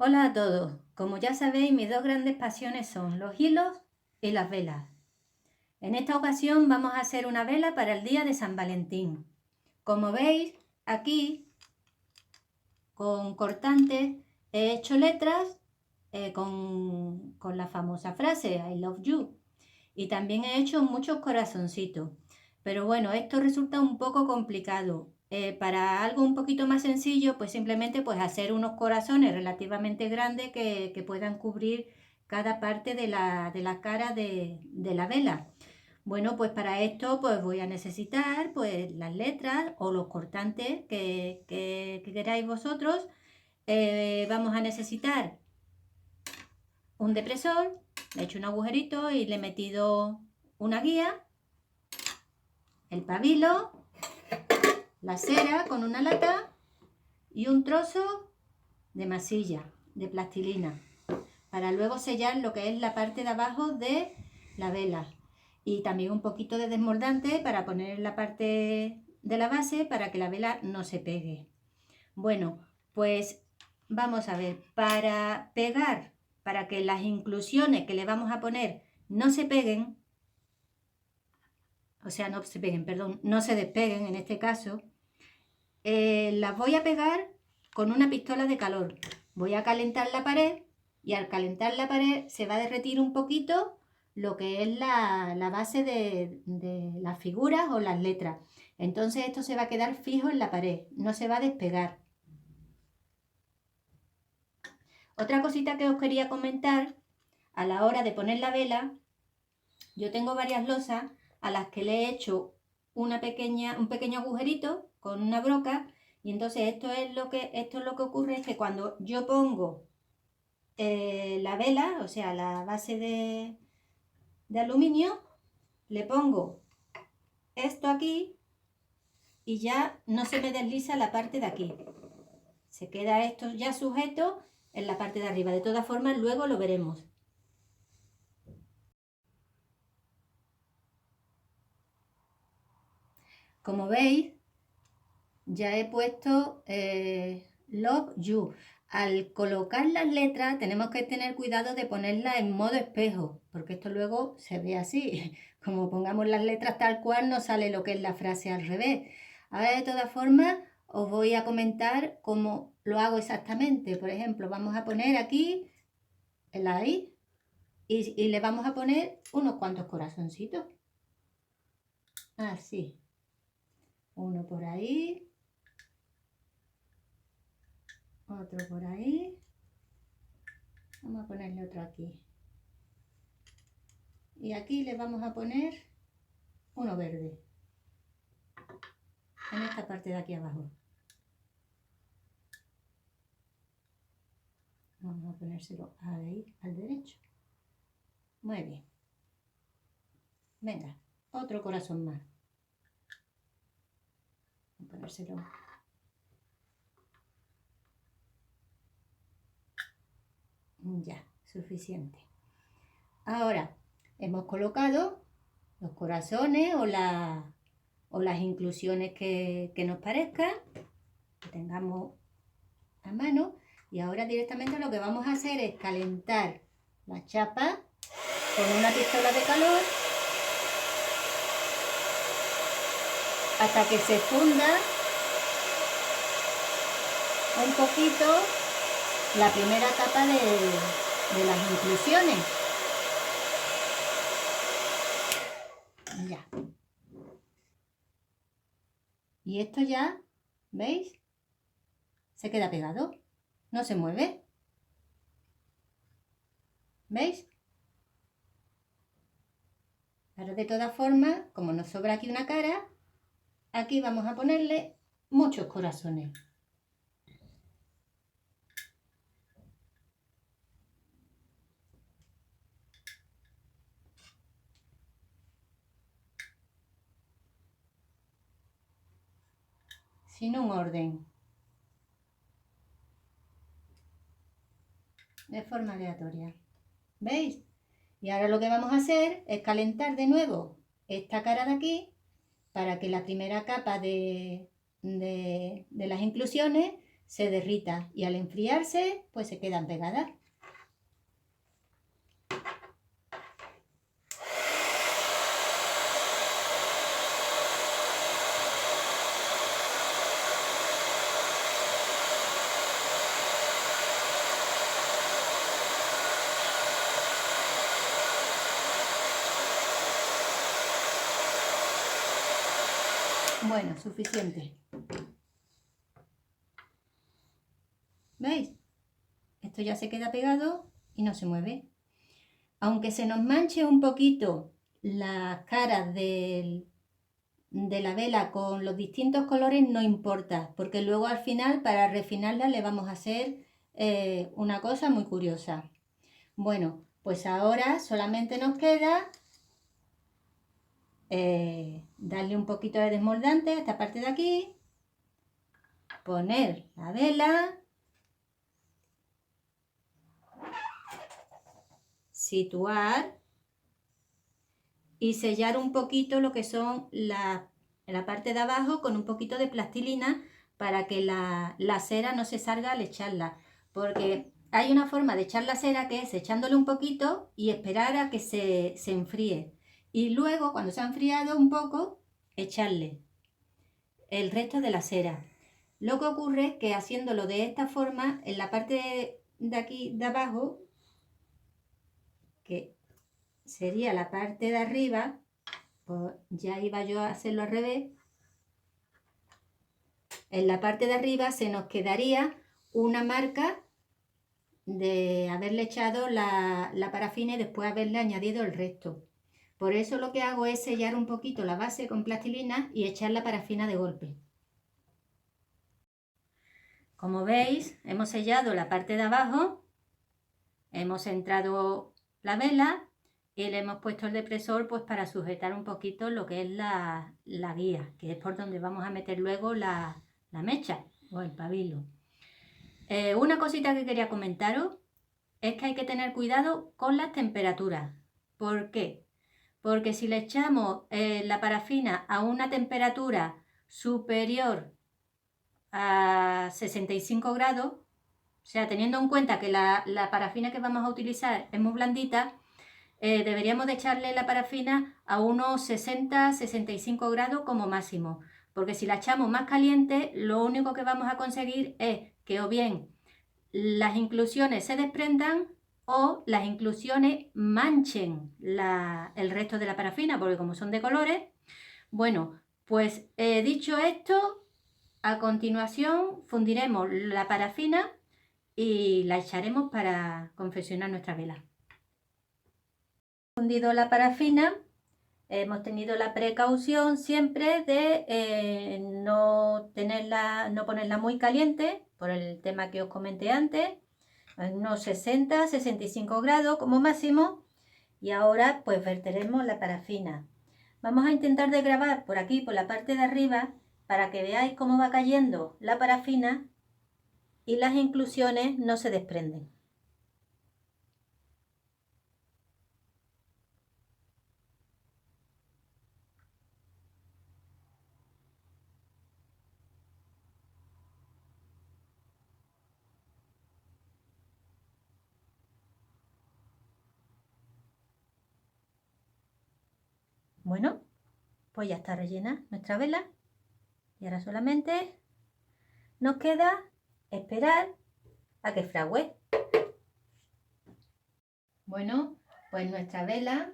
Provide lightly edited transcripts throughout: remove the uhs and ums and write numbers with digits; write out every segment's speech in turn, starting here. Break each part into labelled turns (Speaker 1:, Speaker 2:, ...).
Speaker 1: Hola a todos. Como ya sabéis, mis dos grandes pasiones son los hilos y las velas. En esta ocasión vamos a hacer una vela para el día de San Valentín. Como veis, aquí con cortantes he hecho letras con la famosa frase I love you. Y también he hecho muchos corazoncitos. Pero bueno, esto resulta un poco complicado. Para algo un poquito más sencillo, pues simplemente pues hacer unos corazones relativamente grandes que puedan cubrir cada parte de la cara de la vela. Bueno, pues para esto pues voy a necesitar pues las letras o los cortantes que queráis vosotros. Vamos a necesitar un depresor, le he hecho un agujerito y le he metido una guía, el pabilo, la cera con una lata y un trozo de masilla, de plastilina, para luego sellar lo que es la parte de abajo de la vela. Y también un poquito de desmoldante para poner en la parte de la base para que la vela no se pegue. Bueno, pues vamos a ver, para pegar, para que las inclusiones que le vamos a poner no se peguen, o sea, no se peguen, perdón, no se despeguen en este caso, las voy a pegar con una pistola de calor. Voy a calentar la pared y al calentar la pared se va a derretir un poquito lo que es la base de las figuras o las letras. Entonces esto se va a quedar fijo en la pared, no se va a despegar. Otra cosita que os quería comentar, a la hora de poner la vela, yo tengo varias losas a las que le he hecho un pequeño agujerito con una broca, y entonces esto es lo que ocurre, es que cuando yo pongo la vela, o sea la base de aluminio, le pongo esto aquí y ya no se me desliza la parte de aquí. Se queda esto ya sujeto en la parte de arriba. De todas formas, luego lo veremos. Como veis, ya he puesto Love You. Al colocar las letras tenemos que tener cuidado de ponerlas en modo espejo, porque esto luego se ve así. Como pongamos las letras tal cual, no sale lo que es la frase al revés. Ahora, de todas formas, os voy a comentar cómo lo hago exactamente. Por ejemplo, vamos a poner aquí el I y le vamos a poner unos cuantos corazoncitos. Así. Uno por ahí. Otro por ahí. Vamos a ponerle otro aquí. Y aquí le vamos a poner uno verde. En esta parte de aquí abajo. Vamos a ponérselo ahí, al derecho. Muy bien. Venga, otro corazón más. Vamos a ponérselo. Ya, suficiente. Ahora hemos colocado los corazones o las inclusiones que nos parezcan, que tengamos a mano. Y ahora directamente lo que vamos a hacer es calentar la chapa con una pistola de calor hasta que se funda un poquito la primera capa de las inclusiones. Ya. Y esto ya, ¿veis? Se queda pegado, no se mueve. ¿Veis? Ahora, de todas formas, como nos sobra aquí una cara, aquí vamos a ponerle muchos corazones. Sin un orden. De forma aleatoria. ¿Veis? Y ahora lo que vamos a hacer es calentar de nuevo esta cara de aquí para que la primera capa de las inclusiones se derrita y al enfriarse pues se quedan pegadas. Bueno, suficiente. ¿Veis? Esto ya se queda pegado y no se mueve. Aunque se nos manche un poquito las caras de la vela con los distintos colores, no importa, porque luego al final, para refinarla, le vamos a hacer una cosa muy curiosa. Bueno, pues ahora solamente nos queda darle un poquito de desmoldante a esta parte de aquí, poner la vela, situar y sellar un poquito lo que son la parte de abajo con un poquito de plastilina para que la cera no se salga al echarla, porque hay una forma de echar la cera que es echándole un poquito y esperar a que se enfríe, y luego cuando se ha enfriado un poco echarle el resto de la cera. Lo que ocurre es que haciéndolo de esta forma, en la parte de aquí de abajo, que sería la parte de arriba, pues ya iba yo a hacerlo al revés, en la parte de arriba se nos quedaría una marca de haberle echado la parafina y después haberle añadido el resto. Por eso lo que hago es sellar un poquito la base con plastilina y echar la parafina de golpe. Como veis, hemos sellado la parte de abajo, hemos centrado la vela y le hemos puesto el depresor pues para sujetar un poquito lo que es la guía, que es por donde vamos a meter luego la mecha o el pabilo. Una cosita que quería comentaros es que hay que tener cuidado con las temperaturas. ¿Por qué? Porque si le echamos la parafina a una temperatura superior a 65 grados, o sea, teniendo en cuenta que la parafina que vamos a utilizar es muy blandita, deberíamos de echarle la parafina a unos 60-65 grados como máximo, porque si la echamos más caliente, lo único que vamos a conseguir es que o bien las inclusiones se desprendan o las inclusiones manchen el resto de la parafina, porque como son de colores. Bueno, pues dicho esto, a continuación fundiremos la parafina y la echaremos para confeccionar nuestra vela. Fundido la parafina, hemos tenido la precaución siempre de no ponerla muy caliente, por el tema que os comenté antes, en unos 60-65 grados como máximo. Y ahora pues verteremos la parafina. Vamos a intentar de grabar por aquí, por la parte de arriba, para que veáis cómo va cayendo la parafina y las inclusiones no se desprenden. Bueno, pues ya está rellena nuestra vela y ahora solamente nos queda esperar a que fragüe. Bueno, pues nuestra vela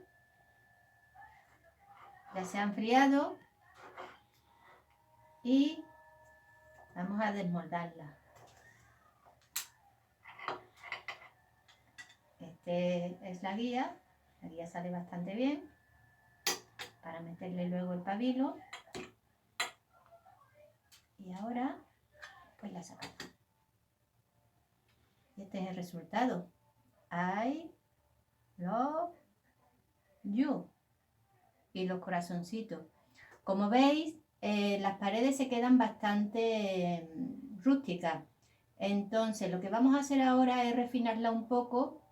Speaker 1: ya se ha enfriado y vamos a desmoldarla. Este es la guía sale bastante bien para meterle luego el pabilo. Y ahora pues la sacamos. Y este es el resultado. I love you. Y los corazoncitos. Como veis, las paredes se quedan bastante rústicas. Entonces lo que vamos a hacer ahora es refinarla un poco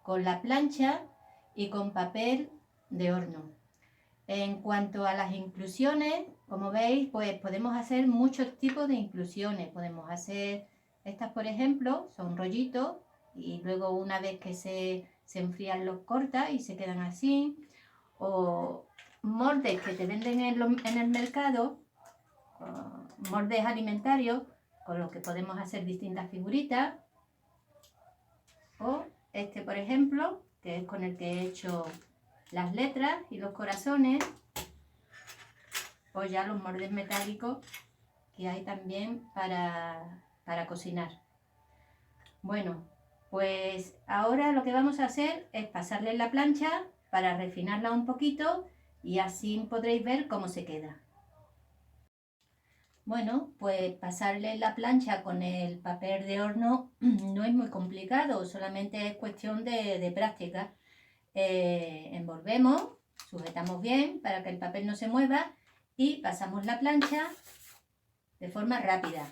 Speaker 1: con la plancha y con papel de horno. En cuanto a las inclusiones, como veis, pues podemos hacer muchos tipos de inclusiones. Podemos hacer Estas, por ejemplo, son rollitos y luego una vez que se enfrían los cortas y se quedan así. O moldes que te venden en el mercado, moldes alimentarios con los que podemos hacer distintas figuritas. O este, por ejemplo, que es con el que he hecho las letras y los corazones. O ya los moldes metálicos que hay también para cocinar. Bueno, pues ahora lo que vamos a hacer es pasarle en la plancha para refinarla un poquito y así podréis ver cómo se queda. Bueno, pues pasarle la plancha con el papel de horno no es muy complicado, solamente es cuestión de práctica. Envolvemos, sujetamos bien para que el papel no se mueva y pasamos la plancha de forma rápida,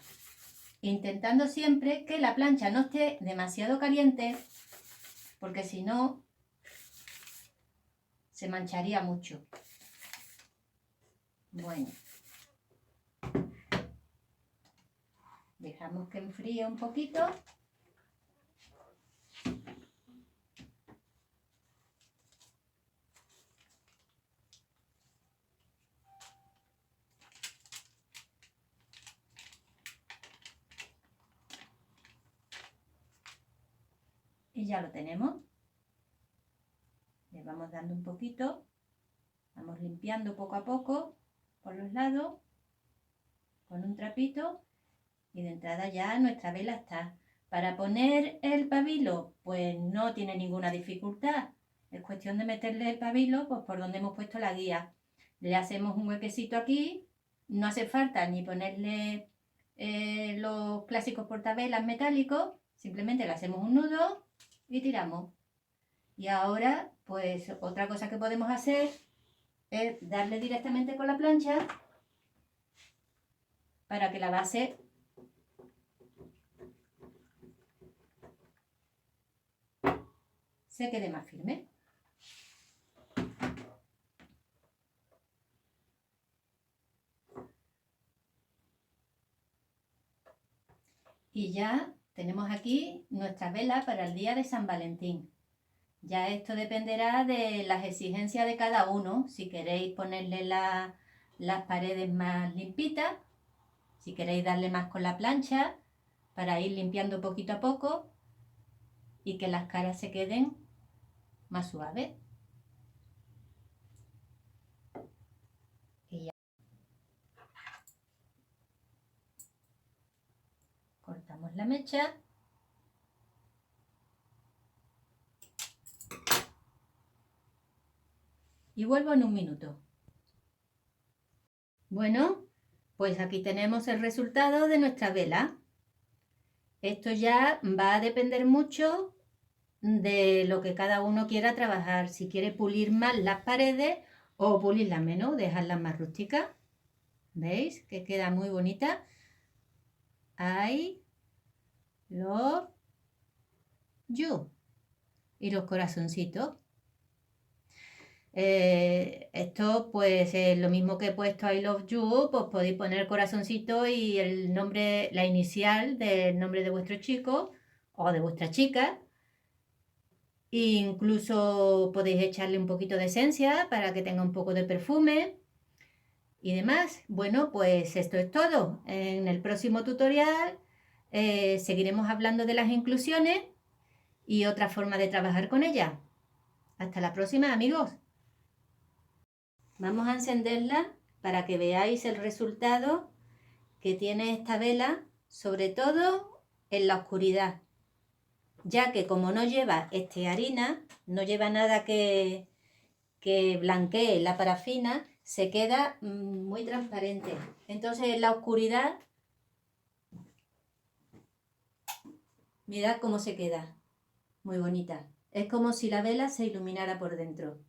Speaker 1: intentando siempre que la plancha no esté demasiado caliente, porque si no se mancharía mucho. Bueno, dejamos que enfríe un poquito. Y ya lo tenemos. Le vamos dando un poquito, vamos limpiando poco a poco por los lados con un trapito y de entrada ya nuestra vela está. Para poner el pabilo, pues no tiene ninguna dificultad. Es cuestión de meterle el pabilo pues por donde hemos puesto la guía. Le hacemos un huequecito aquí, no hace falta ni ponerle los clásicos portavelas metálicos, simplemente le hacemos un nudo y tiramos. Y ahora, pues otra cosa que podemos hacer es darle directamente con la plancha para que la base se quede más firme. Y ya tenemos aquí nuestra vela para el día de San Valentín. Ya esto dependerá de las exigencias de cada uno. Si queréis ponerle las paredes más limpitas, si queréis darle más con la plancha para ir limpiando poquito a poco y que las caras se queden más suaves. Y ya cortamos la mecha. Y vuelvo en un minuto. Bueno, pues aquí tenemos el resultado de nuestra vela. Esto ya va a depender mucho de lo que cada uno quiera trabajar. Si quiere pulir más las paredes o pulirlas menos, dejarlas más rústicas. ¿Veis? Que queda muy bonita. I love you. Y los corazoncitos. Esto pues es lo mismo que he puesto I love you, pues podéis poner el corazoncito y el nombre, la inicial del nombre de vuestro chico o de vuestra chica. E incluso podéis echarle un poquito de esencia para que tenga un poco de perfume y demás. Bueno, pues esto es todo. En el próximo tutorial seguiremos hablando de las inclusiones y otra forma de trabajar con ellas. Hasta la próxima, amigos. Vamos a encenderla para que veáis el resultado que tiene esta vela, sobre todo en la oscuridad, ya que como no lleva harina, no lleva nada que blanquee la parafina, se queda muy transparente. Entonces en la oscuridad, mirad cómo se queda, muy bonita. Es como si la vela se iluminara por dentro.